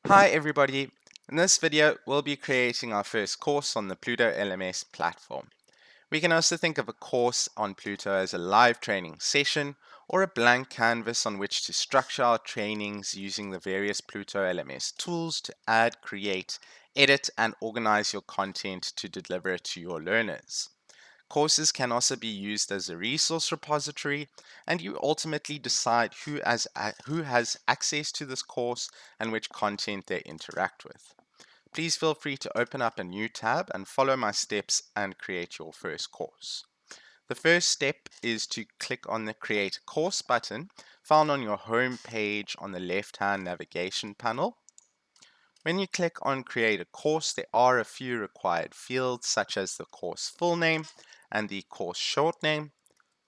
Hi everybody! In this video, we'll be creating our first course on the Pluto LMS platform. We can also think of a course on Pluto as a live training session or a blank canvas on which to structure our trainings using the various Pluto LMS tools to add, create, edit, and organize your content to deliver it to your learners. Courses can also be used as a resource repository, and you ultimately decide who has access to this course and which content they interact with. Please feel free to open up a new tab and follow my steps and create your first course. The first step is to click on the Create Course button found on your home page on the left-hand navigation panel. When you click on Create a Course, there are a few required fields such as the course full name and the course short name.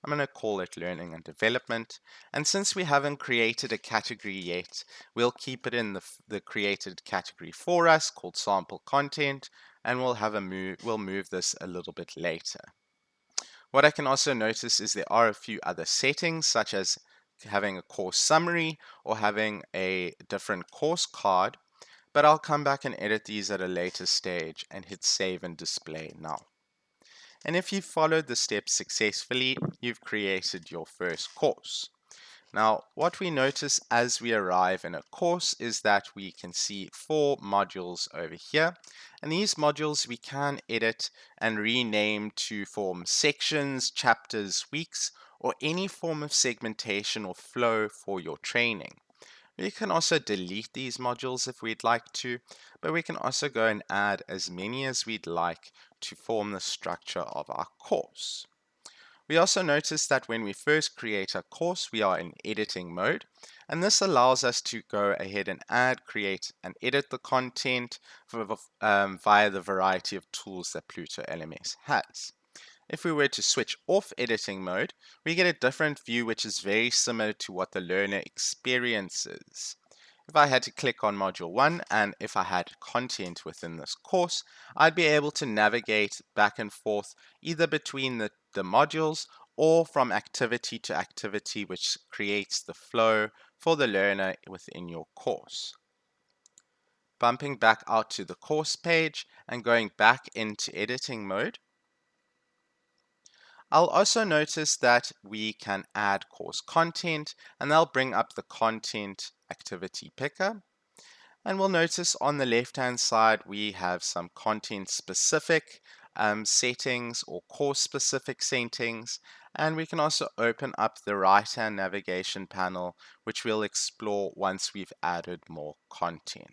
I'm going to call it Learning and Development. And since we haven't created a category yet, we'll keep it in the created category for us called Sample Content, and we'll move this a little bit later. What I can also notice is there are a few other settings, such as having a course summary or having a different course card, but I'll come back and edit these at a later stage and hit Save and Display now. And if you've followed the steps successfully, you've created your first course. Now, what we notice as we arrive in a course is that we can see 4 modules over here. And these modules we can edit and rename to form sections, chapters, weeks, or any form of segmentation or flow for your training. We can also delete these modules if we'd like to, but we can also go and add as many as we'd like to form the structure of our course. We also notice that when we first create a course, we are in editing mode, and this allows us to go ahead and add, create, and edit the content via the variety of tools that Pluto LMS has. If we were to switch off editing mode, we get a different view which is very similar to what the learner experiences. If I had to click on Module 1 and if I had content within this course, I'd be able to navigate back and forth either between the modules or from activity to activity, which creates the flow for the learner within your course. Bumping back out to the course page and going back into editing mode, I'll also notice that we can add course content, and they'll bring up the content activity picker. And we'll notice on the left-hand side, we have some content-specific settings or course-specific settings. And we can also open up the right-hand navigation panel, which we'll explore once we've added more content.